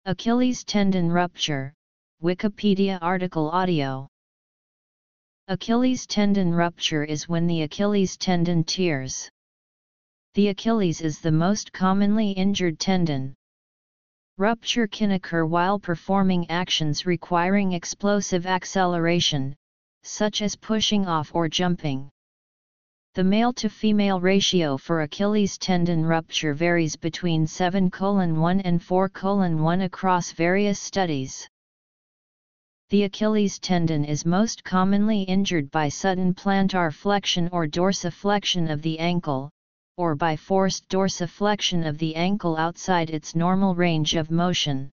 Achilles tendon rupture, Wikipedia article audio. Achilles tendon rupture is when the Achilles tendon tears. The Achilles is the most commonly injured tendon. Rupture can occur while performing actions requiring explosive acceleration, such as pushing off or jumping. The male-to-female ratio for Achilles tendon rupture varies between 7:1 and 4:1 across various studies. The Achilles tendon is most commonly injured by sudden plantar flexion or dorsiflexion of the ankle, or by forced dorsiflexion of the ankle outside its normal range of motion.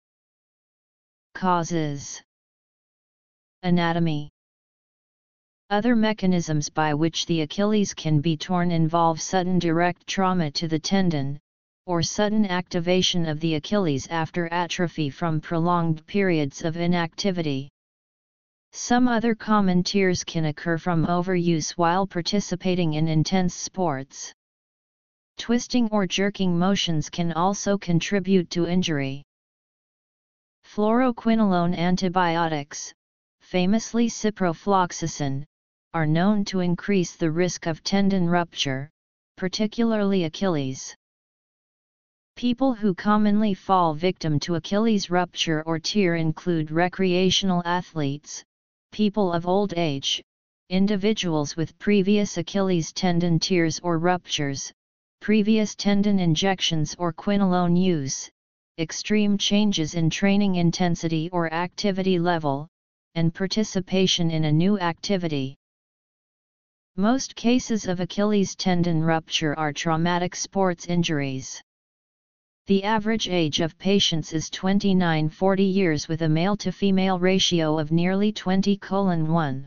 Causes. Anatomy. Other mechanisms by which the Achilles can be torn involve sudden direct trauma to the tendon, or sudden activation of the Achilles after atrophy from prolonged periods of inactivity. Some other common tears can occur from overuse while participating in intense sports. Twisting or jerking motions can also contribute to injury. Fluoroquinolone antibiotics, famously ciprofloxacin, are known to increase the risk of tendon rupture, particularly Achilles. People who commonly fall victim to Achilles rupture or tear include recreational athletes, people of old age, individuals with previous Achilles tendon tears or ruptures, previous tendon injections or quinolone use, extreme changes in training intensity or activity level, and participation in a new activity. Most cases of Achilles tendon rupture are traumatic sports injuries. The average age of patients is 29-40 years with a male-to-female ratio of nearly 20:1.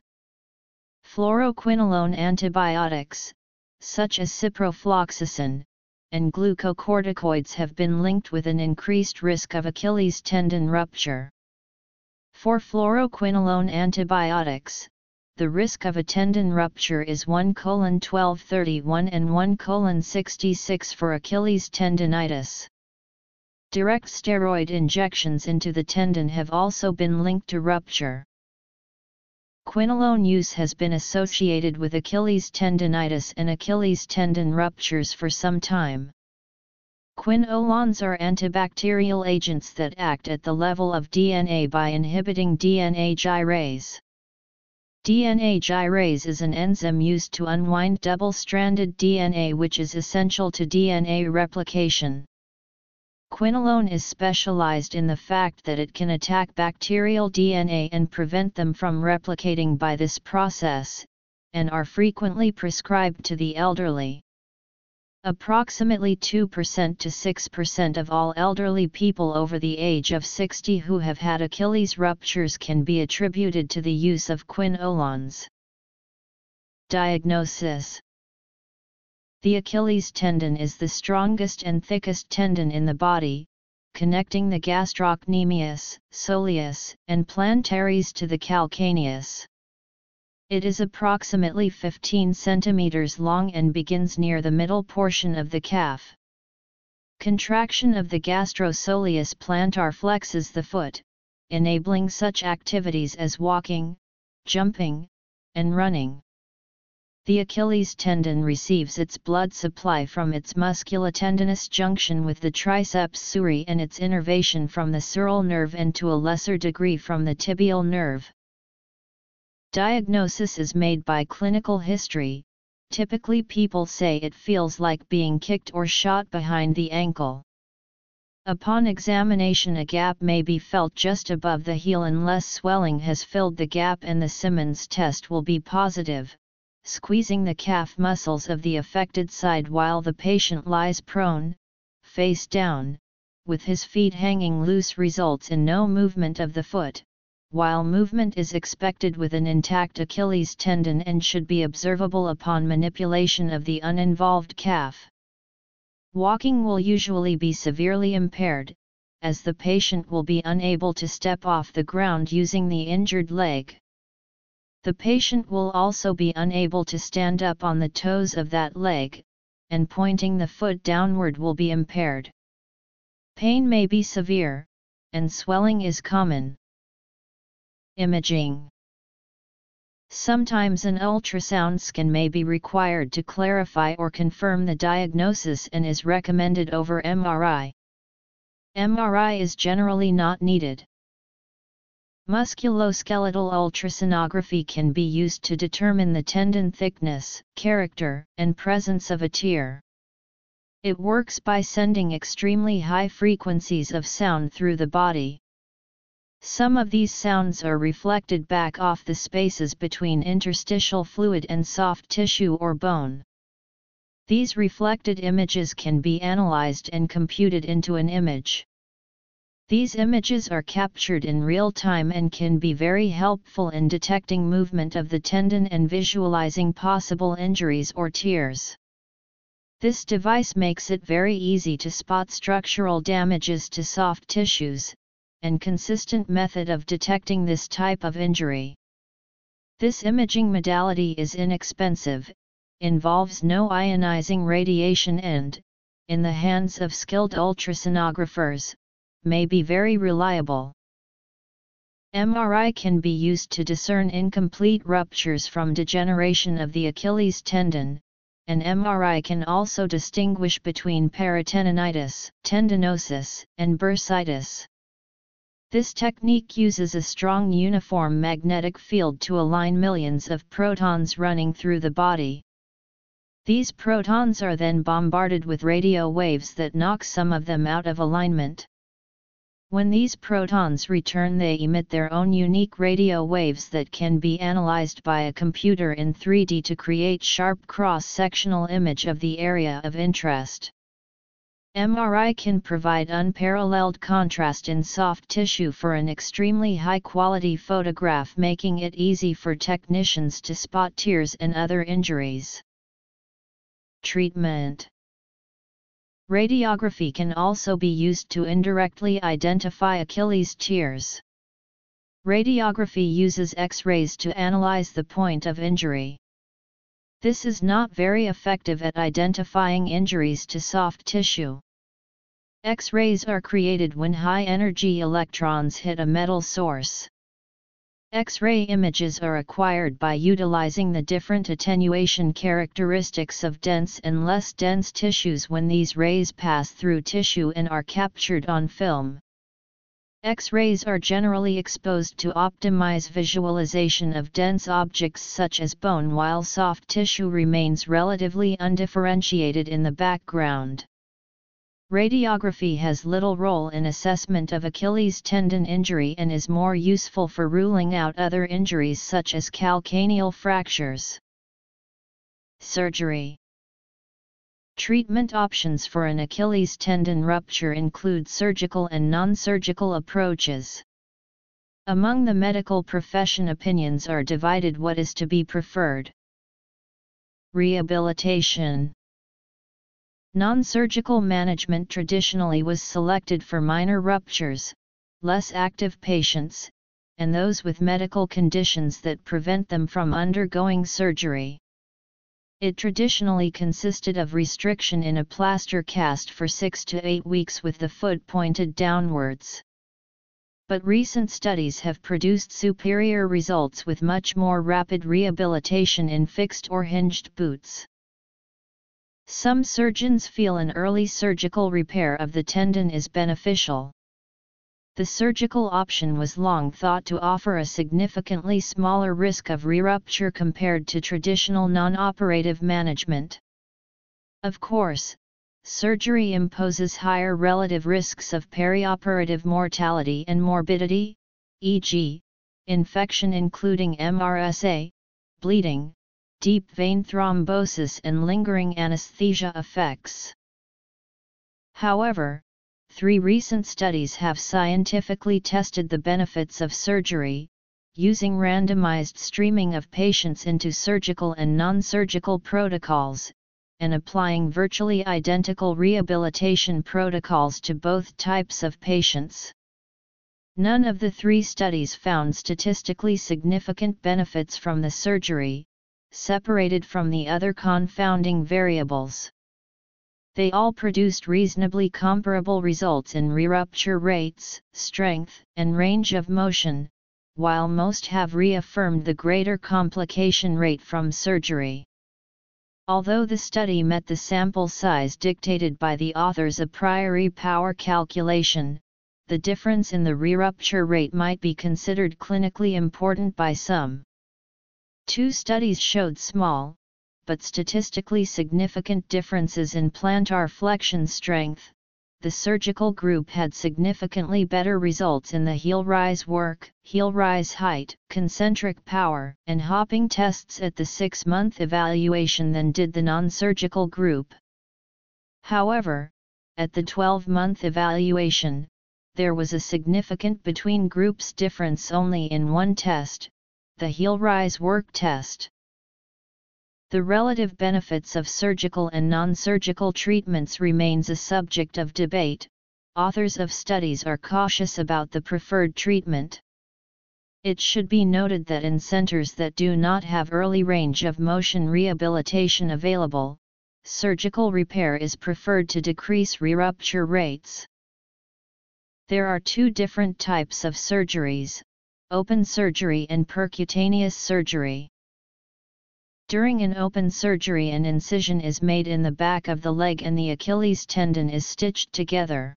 Fluoroquinolone antibiotics, such as ciprofloxacin, and glucocorticoids have been linked with an increased risk of Achilles tendon rupture. For fluoroquinolone antibiotics, the risk of a tendon rupture is 1:12:31 and 1:66 for Achilles tendinitis. Direct steroid injections into the tendon have also been linked to rupture. Quinolone use has been associated with Achilles tendinitis and Achilles tendon ruptures for some time. Quinolones are antibacterial agents that act at the level of DNA by inhibiting DNA gyrase. DNA gyrase is an enzyme used to unwind double-stranded DNA, which is essential to DNA replication. Quinolone is specialized in the fact that it can attack bacterial DNA and prevent them from replicating by this process, and are frequently prescribed to the elderly. Approximately 2% to 6% of all elderly people over the age of 60 who have had Achilles ruptures can be attributed to the use of quinolones. Diagnosis. The Achilles tendon is the strongest and thickest tendon in the body, connecting the gastrocnemius, soleus, and plantaris to the calcaneus. It is approximately 15 cm long and begins near the middle portion of the calf. Contraction of the gastrosoleus plantar flexes the foot, enabling such activities as walking, jumping, and running. The Achilles tendon receives its blood supply from its musculotendinous junction with the triceps suri and its innervation from the sural nerve and to a lesser degree from the tibial nerve. Diagnosis is made by clinical history. Typically people say it feels like being kicked or shot behind the ankle. Upon examination, a gap may be felt just above the heel unless swelling has filled the gap, and the Simmons test will be positive. Squeezing the calf muscles of the affected side while the patient lies prone, face down, with his feet hanging loose results in no movement of the foot, while movement is expected with an intact Achilles tendon and should be observable upon manipulation of the uninvolved calf. Walking will usually be severely impaired, as the patient will be unable to step off the ground using the injured leg. The patient will also be unable to stand up on the toes of that leg, and pointing the foot downward will be impaired. Pain may be severe, and swelling is common. Imaging. Sometimes an ultrasound scan may be required to clarify or confirm the diagnosis and is recommended over MRI. MRI is generally not needed. Musculoskeletal ultrasonography can be used to determine the tendon thickness, character, and presence of a tear. It works by sending extremely high frequencies of sound through the body. Some of these sounds are reflected back off the spaces between interstitial fluid and soft tissue or bone. These reflected images can be analyzed and computed into an image. These images are captured in real time and can be very helpful in detecting movement of the tendon and visualizing possible injuries or tears. This device makes it very easy to spot structural damages to soft tissues, and consistent method of detecting this type of injury. This imaging modality is inexpensive, involves no ionizing radiation and, in the hands of skilled ultrasonographers, may be very reliable. MRI can be used to discern incomplete ruptures from degeneration of the Achilles tendon, and MRI can also distinguish between peritendinitis, tendinosis, and bursitis. This technique uses a strong uniform magnetic field to align millions of protons running through the body. These protons are then bombarded with radio waves that knock some of them out of alignment. When these protons return, they emit their own unique radio waves that can be analyzed by a computer in 3D to create sharp cross-sectional image of the area of interest. MRI can provide unparalleled contrast in soft tissue for an extremely high-quality photograph, making it easy for technicians to spot tears and other injuries. Treatment. Radiography can also be used to indirectly identify Achilles tears. Radiography uses X-rays to analyze the point of injury. This is not very effective at identifying injuries to soft tissue. X-rays are created when high-energy electrons hit a metal source. X-ray images are acquired by utilizing the different attenuation characteristics of dense and less dense tissues when these rays pass through tissue and are captured on film. X-rays are generally exposed to optimize visualization of dense objects such as bone, while soft tissue remains relatively undifferentiated in the background. Radiography has little role in assessment of Achilles tendon injury and is more useful for ruling out other injuries such as calcaneal fractures. Surgery. Treatment options for an Achilles tendon rupture include surgical and non-surgical approaches. Among the medical profession, opinions are divided what is to be preferred. Rehabilitation. Non-surgical management traditionally was selected for minor ruptures, less active patients, and those with medical conditions that prevent them from undergoing surgery. It traditionally consisted of restriction in a plaster cast for 6 to 8 weeks with the foot pointed downwards. But recent studies have produced superior results with much more rapid rehabilitation in fixed or hinged boots. Some surgeons feel an early surgical repair of the tendon is beneficial. The surgical option was long thought to offer a significantly smaller risk of re-rupture compared to traditional non-operative management. Of course, surgery imposes higher relative risks of perioperative mortality and morbidity, e.g., infection including MRSA, bleeding, deep vein thrombosis and lingering anesthesia effects. However, 3 recent studies have scientifically tested the benefits of surgery, using randomized streaming of patients into surgical and non-surgical protocols, and applying virtually identical rehabilitation protocols to both types of patients. None of the 3 studies found statistically significant benefits from the surgery, separated from the other confounding variables. They all produced reasonably comparable results in re-rupture rates, strength, and range of motion, while most have reaffirmed the greater complication rate from surgery. Although the study met the sample size dictated by the authors a priori power calculation, the difference in the re-rupture rate might be considered clinically important by some. Two studies showed small, but statistically significant differences in plantar flexion strength. The surgical group had significantly better results in the heel rise work, heel rise height, concentric power, and hopping tests at the 6-month evaluation than did the non-surgical group. However, at the 12-month evaluation, there was a significant between groups difference only in one test, the heel rise work test. The relative benefits of surgical and non-surgical treatments remains a subject of debate. Authors of studies are cautious about the preferred treatment. It should be noted that in centers that do not have early range of motion rehabilitation available, surgical repair is preferred to decrease re-rupture rates. There are two different types of surgeries: open surgery and percutaneous surgery. During an open surgery, an incision is made in the back of the leg and the Achilles tendon is stitched together.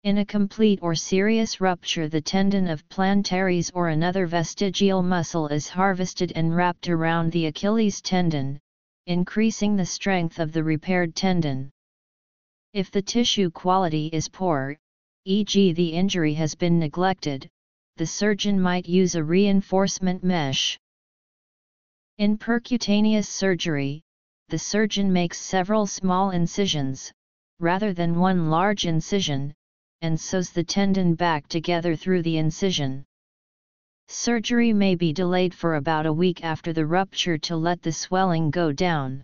In a complete or serious rupture, the tendon of plantaris or another vestigial muscle is harvested and wrapped around the Achilles tendon, increasing the strength of the repaired tendon. If the tissue quality is poor, e.g. the injury has been neglected, the surgeon might use a reinforcement mesh. In percutaneous surgery, the surgeon makes several small incisions, rather than one large incision, and sews the tendon back together through the incision. Surgery may be delayed for about a week after the rupture to let the swelling go down.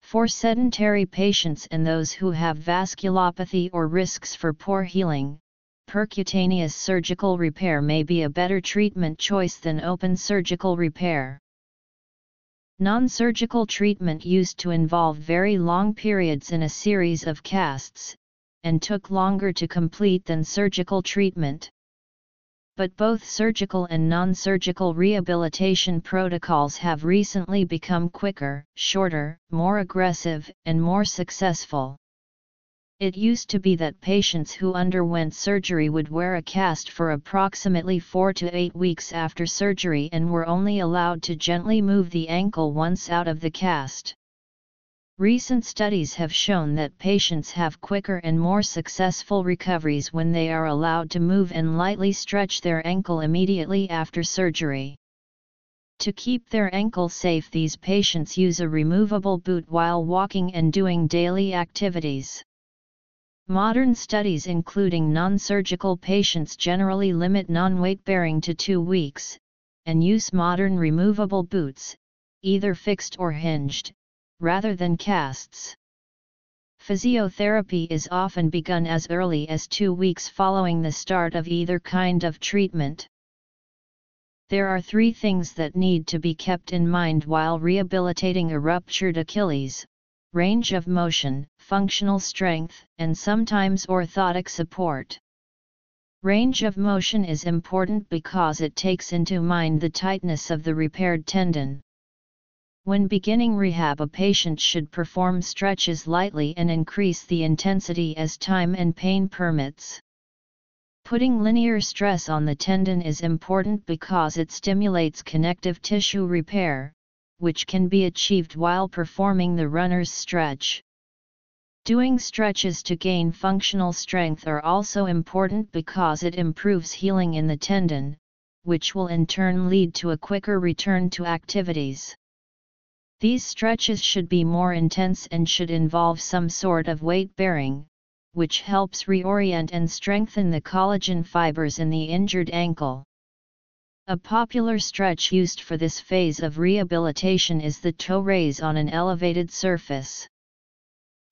For sedentary patients and those who have vasculopathy or risks for poor healing, percutaneous surgical repair may be a better treatment choice than open surgical repair. Non-surgical treatment used to involve very long periods in a series of casts, and took longer to complete than surgical treatment. But both surgical and non-surgical rehabilitation protocols have recently become quicker, shorter, more aggressive, and more successful. It used to be that patients who underwent surgery would wear a cast for approximately 4 to 8 weeks after surgery and were only allowed to gently move the ankle once out of the cast. Recent studies have shown that patients have quicker and more successful recoveries when they are allowed to move and lightly stretch their ankle immediately after surgery. To keep their ankle safe, these patients use a removable boot while walking and doing daily activities. Modern studies including non-surgical patients generally limit non-weight bearing to 2 weeks, and use modern removable boots, either fixed or hinged, rather than casts. Physiotherapy is often begun as early as 2 weeks following the start of either kind of treatment. There are 3 things that need to be kept in mind while rehabilitating a ruptured Achilles: range of motion, functional strength, and sometimes orthotic support. Range of motion is important because it takes into mind the tightness of the repaired tendon. When beginning rehab, a patient should perform stretches lightly and increase the intensity as time and pain permits. Putting linear stress on the tendon is important because it stimulates connective tissue repair, which can be achieved while performing the runner's stretch. Doing stretches to gain functional strength are also important because it improves healing in the tendon, which will in turn lead to a quicker return to activities. These stretches should be more intense and should involve some sort of weight bearing, which helps reorient and strengthen the collagen fibers in the injured ankle. A popular stretch used for this phase of rehabilitation is the toe raise on an elevated surface.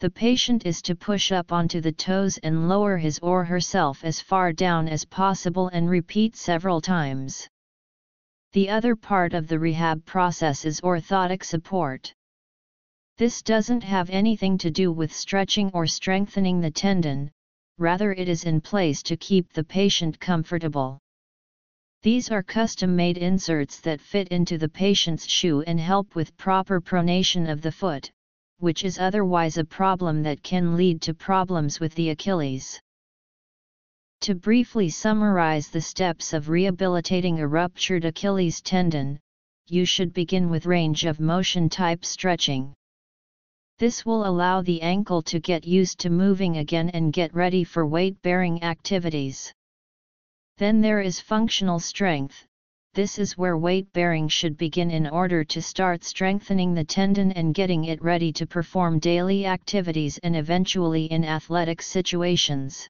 The patient is to push up onto the toes and lower his or herself as far down as possible and repeat several times. The other part of the rehab process is orthotic support. This doesn't have anything to do with stretching or strengthening the tendon, rather it is in place to keep the patient comfortable. These are custom-made inserts that fit into the patient's shoe and help with proper pronation of the foot, which is otherwise a problem that can lead to problems with the Achilles. To briefly summarize the steps of rehabilitating a ruptured Achilles tendon, you should begin with range of motion type stretching. This will allow the ankle to get used to moving again and get ready for weight-bearing activities. Then there is functional strength. This is where weight-bearing should begin in order to start strengthening the tendon and getting it ready to perform daily activities and eventually in athletic situations.